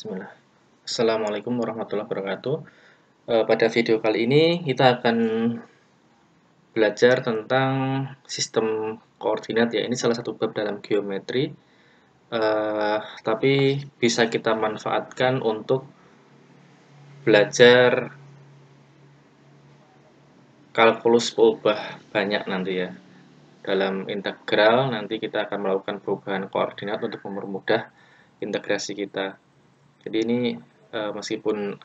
Bismillah. Assalamualaikum warahmatullahi wabarakatuh. Pada video kali ini kita akan belajar tentang sistem koordinat ya. Ini salah satu bab dalam geometri, tapi bisa kita manfaatkan untuk belajar kalkulus peubah banyak nanti ya. Dalam integral nanti kita akan melakukan perubahan koordinat untuk mempermudah integrasi kita. Jadi ini meskipun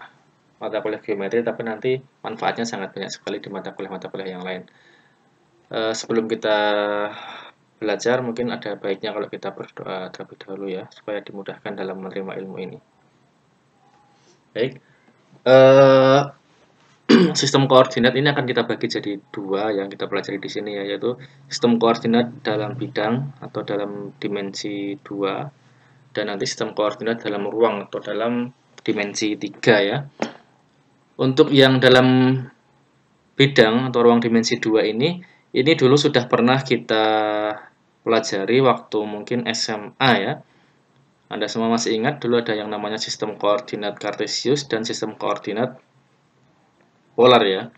mata kuliah geometri, tapi nanti manfaatnya sangat banyak sekali di mata kuliah yang lain. Sebelum kita belajar, mungkin ada baiknya kalau kita berdoa terlebih dahulu ya, supaya dimudahkan dalam menerima ilmu ini. Baik, sistem koordinat ini akan kita bagi jadi dua yang kita pelajari di sini ya, yaitu sistem koordinat dalam bidang atau dalam dimensi 2, dan nanti sistem koordinat dalam ruang atau dalam dimensi 3 ya. Untuk yang dalam bidang atau ruang dimensi 2 ini dulu sudah pernah kita pelajari waktu mungkin SMA ya. Anda semua masih ingat dulu ada yang namanya sistem koordinat kartesius dan sistem koordinat polar ya.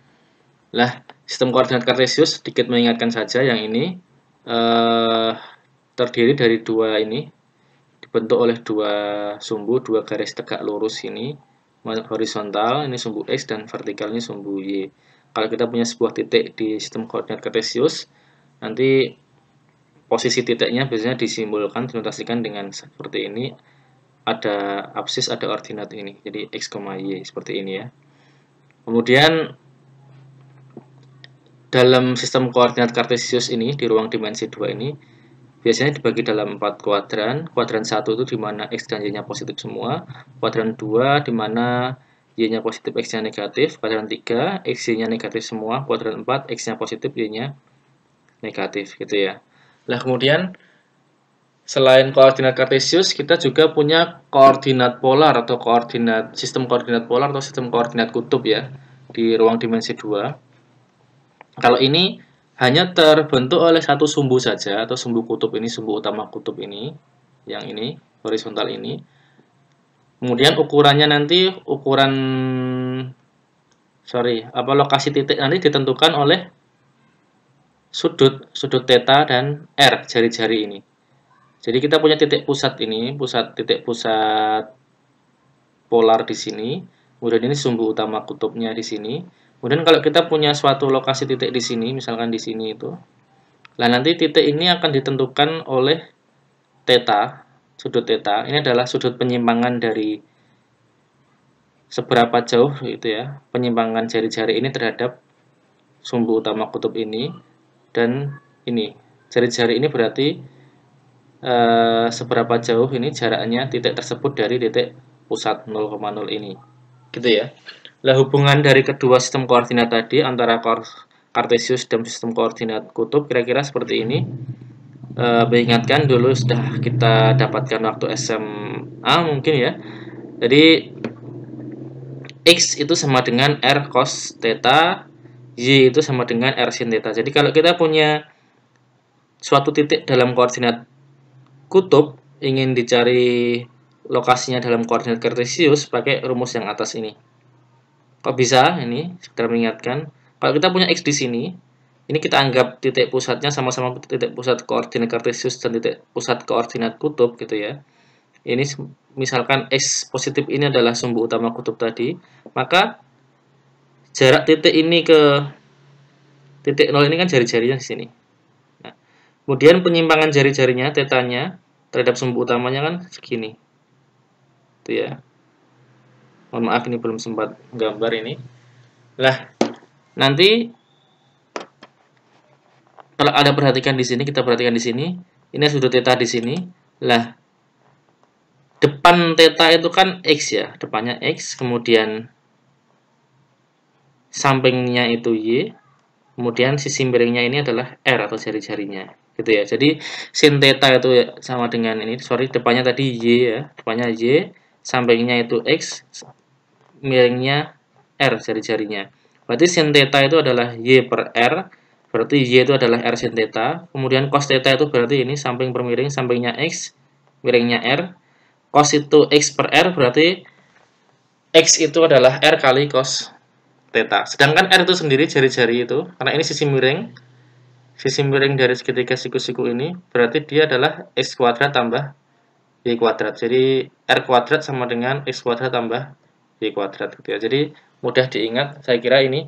Lah, sistem koordinat kartesius sedikit mengingatkan saja yang ini terdiri dari dua ini, dibentuk oleh dua sumbu, dua garis tegak lurus ini, horizontal ini sumbu X dan vertikal ini sumbu Y. Kalau kita punya sebuah titik di sistem koordinat kartesius, nanti posisi titiknya biasanya disimbolkan, dinotasikan dengan seperti ini. Ada absis, ada ordinat ini. Jadi X, Y seperti ini ya. Kemudian dalam sistem koordinat kartesius ini di ruang dimensi 2 ini biasanya dibagi dalam 4 kuadran. Kuadran 1 itu di mana X dan Y-nya positif semua. Kuadran 2 di mana Y-nya positif, X-nya negatif. Kuadran 3, X, Y-nya negatif semua. Kuadran 4, X-nya positif, Y-nya negatif gitu ya. Nah, kemudian selain koordinat kartesius, kita juga punya koordinat polar atau sistem koordinat polar atau sistem koordinat kutub ya di ruang dimensi 2. Kalau ini hanya terbentuk oleh satu sumbu saja atau sumbu kutub ini, sumbu utama kutub ini, yang ini, horizontal ini. Kemudian ukurannya nanti lokasi titik nanti ditentukan oleh sudut theta dan R, jari-jari ini. Jadi kita punya titik pusat ini, titik pusat polar di sini. Kemudian ini sumbu utama kutubnya di sini. Kemudian kalau kita punya suatu lokasi titik di sini, misalkan di sini itu, nah nanti titik ini akan ditentukan oleh theta, sudut theta. Ini adalah sudut penyimpangan dari seberapa jauh itu ya, penyimpangan jari-jari ini terhadap sumbu utama kutub ini dan ini. Jari-jari ini berarti seberapa jauh ini jaraknya titik tersebut dari titik pusat 0,0 ini. Gitu ya. Nah, hubungan dari kedua sistem koordinat tadi antara kartesius dan sistem koordinat kutub kira-kira seperti ini. Mengingatkan dulu sudah kita dapatkan waktu SMA mungkin ya. Jadi X itu sama dengan R cos theta, Y itu sama dengan R sin theta. Jadi kalau kita punya suatu titik dalam koordinat kutub, ingin dicari lokasinya dalam koordinat kartesius, pakai rumus yang atas ini. Kok bisa? Ini sekedar mengingatkan. Kalau kita punya X di sini, ini kita anggap titik pusatnya sama-sama titik pusat koordinat kartesius dan titik pusat koordinat kutub gitu ya. Ini misalkan X positif ini adalah sumbu utama kutub tadi, maka jarak titik ini ke titik 0 ini kan jari-jarinya di sini. Nah, kemudian penyimpangan jari-jarinya, tetanya terhadap sumbu utamanya kan segini. Itu ya. Mohon maaf ini belum sempat gambar ini. Lah, nanti kalau ada perhatikan di sini, kita perhatikan di sini. Ini sudut theta di sini. Lah, depan theta itu kan X ya, depannya X, kemudian sampingnya itu Y, kemudian sisi miringnya ini adalah R atau jari-jarinya. Gitu ya. Jadi sin theta itu sama dengan ini, depannya tadi Y ya, depannya Y, sampingnya itu X, miringnya R jari-jarinya. Berarti sin theta itu adalah Y per R, berarti Y itu adalah R sin theta. Kemudian cos theta itu berarti ini samping per miring, sampingnya X, miringnya R. cos itu X per R, berarti X itu adalah R kali cos theta. Sedangkan R itu sendiri jari-jari itu, karena ini sisi miring dari segitiga siku-siku ini, berarti dia adalah X kuadrat tambah Y kuadrat. Jadi R kuadrat sama dengan X kuadrat tambah Y kuadrat gitu ya. Jadi mudah diingat, saya kira ini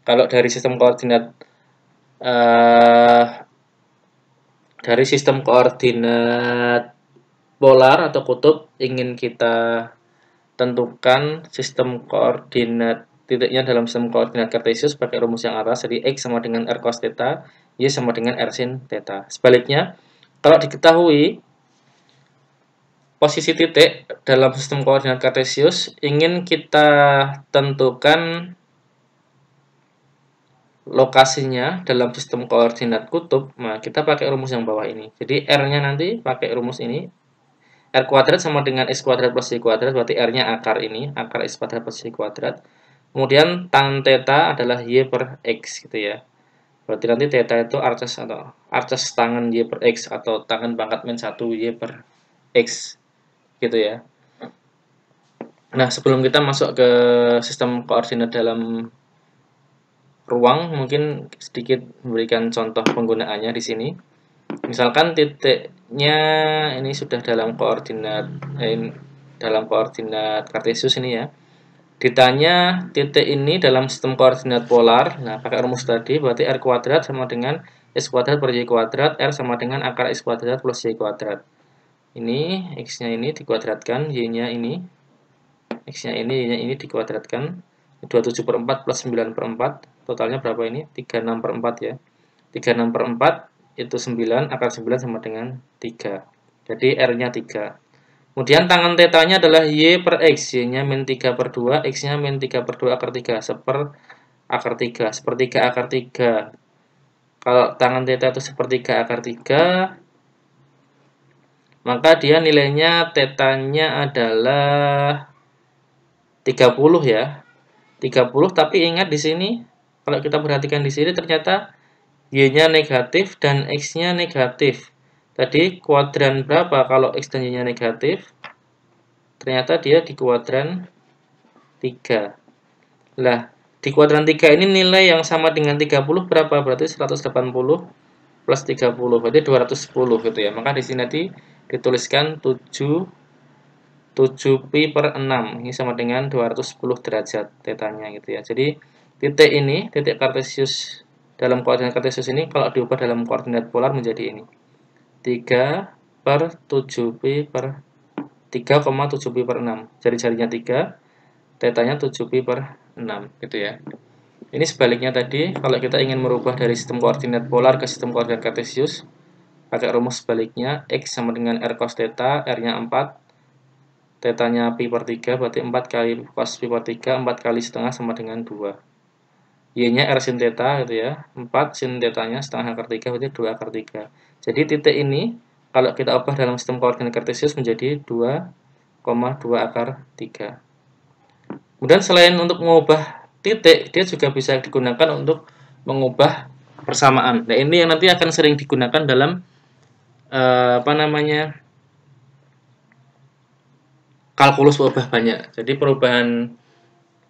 kalau dari sistem koordinat polar atau kutub, ingin kita tentukan sistem koordinat titiknya dalam sistem koordinat kartesius pakai rumus yang atas. Jadi X sama dengan R cos theta, Y sama dengan R sin theta. Sebaliknya, kalau diketahui posisi titik dalam sistem koordinat kartesius, ingin kita tentukan lokasinya dalam sistem koordinat kutub, nah kita pakai rumus yang bawah ini. Jadi R-nya nanti pakai rumus ini. R kuadrat sama dengan X kuadrat plus Y kuadrat, berarti R-nya akar ini, akar X kuadrat plus Y kuadrat. Kemudian tan theta adalah Y per X gitu ya. Berarti nanti theta itu arces tangan Y per X atau tangan pangkat min 1 Y per X gitu ya. Nah, sebelum kita masuk ke sistem koordinat dalam ruang, mungkin sedikit memberikan contoh penggunaannya di sini. Misalkan titiknya ini sudah dalam koordinat kartesius ini ya. Ditanya titik ini dalam sistem koordinat polar. Nah, pakai rumus tadi berarti R kuadrat sama dengan X kuadrat per Y kuadrat, R sama dengan akar X kuadrat plus Y kuadrat. Ini X-nya ini dikuadratkan, Y-nya ini, X-nya ini, Y-nya ini dikuadratkan. 27 per 4 plus 9 per 4, totalnya berapa ini? 36 per 4 ya. 36 per 4 itu 9, akar 9 sama dengan 3. Jadi R-nya 3. Kemudian tangan tetanya adalah Y per X. Y-nya min 3 per 2, X-nya min 3 per 2 akar 3. Akar 3. Sepertiga akar 3. Kalau tangan theta itu sepertiga akar 3, maka dia nilainya tetanya adalah 30 ya. 30, tapi ingat di sini, kalau kita perhatikan di sini ternyata Y-nya negatif dan X-nya negatif. Tadi kuadran berapa kalau X dan Y-nya negatif? Ternyata dia di kuadran 3. Lah, di kuadran 3 ini nilai yang sama dengan 30 berapa? Berarti 180 plus 30, berarti 210 gitu ya. Maka di sini nanti dituliskan 7 pi per 6. Ini sama dengan 210 derajat tetanya gitu ya. Jadi titik ini, titik kartesius dalam koordinat kartesius ini kalau diubah dalam koordinat polar menjadi ini. 3 per 7 pi per 3,7 pi per 6. Jari-jarinya 3, tetanya 7 pi per 6 gitu ya. Ini sebaliknya tadi, kalau kita ingin merubah dari sistem koordinat polar ke sistem koordinat kartesius, pakai rumus sebaliknya, X sama dengan R cos theta, R-nya 4, tetanya pi per 3, berarti 4 kali cos pi per 3, 4 kali setengah sama dengan 2. Y-nya R sin theta gitu ya, 4 sin tetanya setengah akar 3, berarti 2 akar 3. Jadi titik ini, kalau kita ubah dalam sistem koordinat kartesius menjadi 2,2 akar 3. Kemudian selain untuk mengubah titik, dia juga bisa digunakan untuk mengubah persamaan. Nah, ini yang nanti akan sering digunakan dalam kalkulus perubahan banyak. Jadi perubahan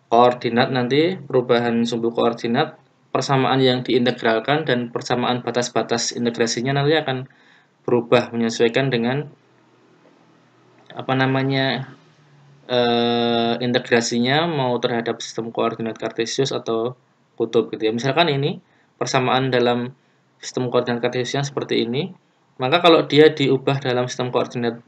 koordinat nanti, perubahan sumbu koordinat, persamaan yang diintegralkan dan persamaan batas-batas integrasinya nanti akan berubah menyesuaikan dengan integrasinya mau terhadap sistem koordinat kartesius atau kutub gitu ya. Misalkan ini persamaan dalam sistem koordinat kartesiusnya seperti ini, maka kalau dia diubah dalam sistem koordinat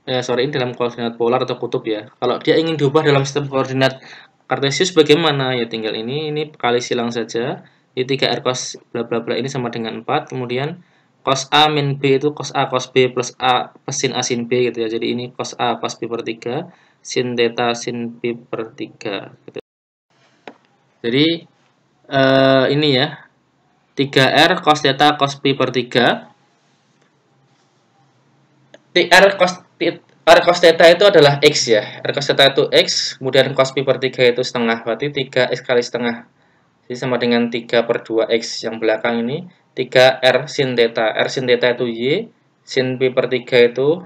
ini dalam koordinat polar atau kutub ya. Kalau dia ingin diubah dalam sistem koordinat kartesius bagaimana? Ya tinggal ini kali silang saja. Ini 3R cos bla bla bla ini sama dengan 4. Kemudian cos A min B itu cos A cos B plus A plus sin A sin B gitu ya. Jadi ini cos A cos B per 3, sin theta sin B per 3 gitu. Jadi ini ya. 3R cos theta cos B per 3. R cos theta itu adalah X ya. R cos theta itu X, kemudian cos pi per 3 itu setengah, berarti 3X kali setengah. Jadi sama dengan 3 per 2X. Yang belakang ini 3R sin theta. R sin theta itu Y, sin pi per 3 itu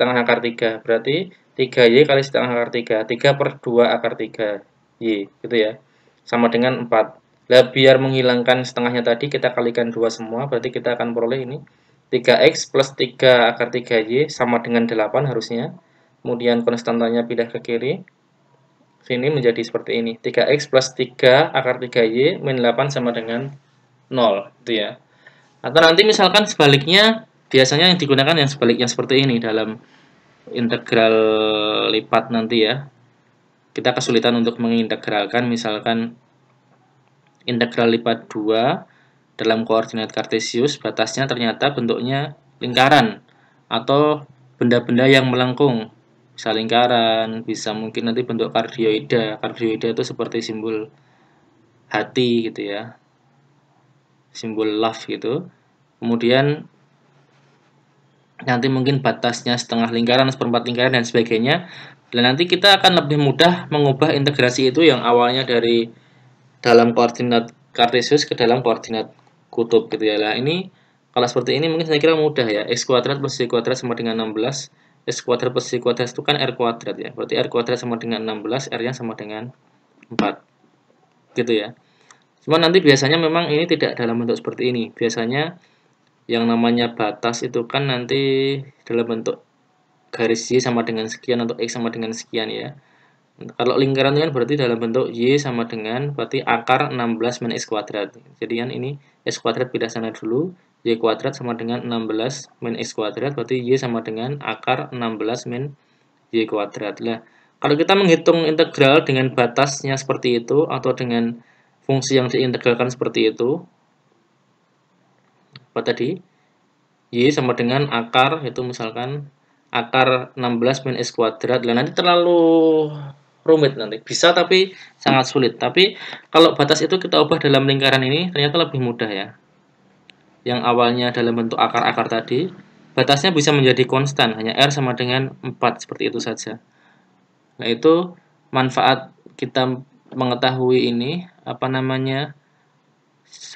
setengah akar 3. Berarti 3Y kali setengah akar 3. 3/2 akar 3Y. Gitu ya. Sama dengan 4. Nah, biar menghilangkan setengahnya tadi, kita kalikan 2 semua. Berarti kita akan peroleh ini. 3X plus 3 akar 3Y sama dengan 8 harusnya. Kemudian konstantanya pindah ke kiri. Sini menjadi seperti ini. 3X plus 3 akar 3Y min 8 sama dengan 0. Gitu ya. Atau nanti misalkan sebaliknya, biasanya yang digunakan yang sebaliknya seperti ini dalam integral lipat nanti ya. Kita kesulitan untuk mengintegralkan, misalkan integral lipat 2 dalam koordinat kartesius, batasnya ternyata bentuknya lingkaran atau benda-benda yang melengkung. Bisa lingkaran, bisa mungkin nanti bentuk kardioida. Kardioida itu seperti simbol hati gitu ya, simbol love gitu. Kemudian nanti mungkin batasnya setengah lingkaran, seperempat lingkaran, dan sebagainya. Dan nanti kita akan lebih mudah mengubah integrasi itu yang awalnya dari dalam koordinat kartesius ke dalam koordinat kutub gitu ya. Nah, ini kalau seperti ini mungkin saya kira mudah ya. X kuadrat plus Y kuadrat sama dengan 16. X kuadrat plus Y kuadrat itu kan R kuadrat ya. Berarti R kuadrat sama dengan 16, R-nya sama dengan 4. Gitu ya. Cuma nanti biasanya memang ini tidak dalam bentuk seperti ini. Biasanya yang namanya batas itu kan nanti dalam bentuk garis Y sama dengan sekian atau X sama dengan sekian ya. Kalau lingkaran kan berarti dalam bentuk Y sama dengan berarti akar 16 min X kuadrat. Jadi kan ini X kuadrat pindah sana dulu, Y kuadrat sama dengan 16 min X kuadrat, berarti Y sama dengan akar 16 min Y kuadrat. Nah, kalau kita menghitung integral dengan batasnya seperti itu atau dengan fungsi yang diintegralkan seperti itu, apa tadi? Y sama dengan akar, itu misalkan akar 16 min X kuadrat. Nah, nanti terlalu rumit nanti. Bisa tapi sangat sulit. Tapi kalau batas itu kita ubah dalam lingkaran ini ternyata lebih mudah ya. Yang awalnya dalam bentuk akar-akar tadi, batasnya bisa menjadi konstan, hanya R sama dengan 4, seperti itu saja. Nah, itu manfaat kita mengetahui ini, apa namanya,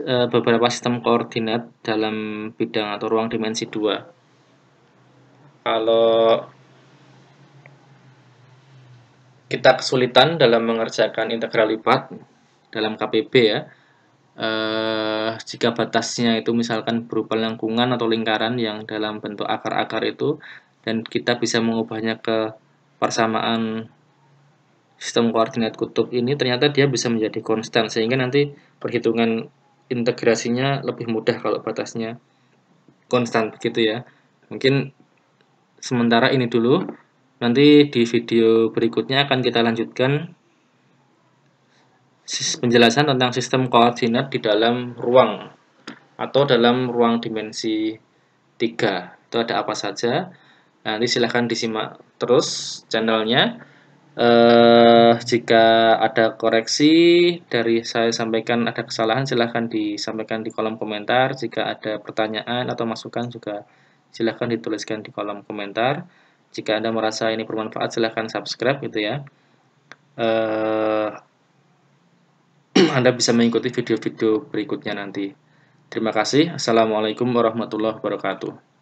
beberapa sistem koordinat dalam bidang atau ruang dimensi 2. Kalau kita kesulitan dalam mengerjakan integral lipat dalam KPB ya, jika batasnya itu misalkan berupa lengkungan atau lingkaran yang dalam bentuk akar-akar itu, dan kita bisa mengubahnya ke persamaan sistem koordinat kutub ini, ternyata dia bisa menjadi konstan, sehingga nanti perhitungan integrasinya lebih mudah kalau batasnya konstan begitu ya. Mungkin sementara ini dulu, nanti di video berikutnya akan kita lanjutkan penjelasan tentang sistem koordinat di dalam ruang atau dalam ruang dimensi 3. Itu ada apa saja. Nanti silahkan disimak terus channelnya. Jika ada koreksi dari saya sampaikan, ada kesalahan, silahkan disampaikan di kolom komentar. Jika ada pertanyaan atau masukan juga silahkan dituliskan di kolom komentar. Jika Anda merasa ini bermanfaat, silahkan subscribe gitu ya. Anda bisa mengikuti video-video berikutnya nanti. Terima kasih. Assalamualaikum warahmatullahi wabarakatuh.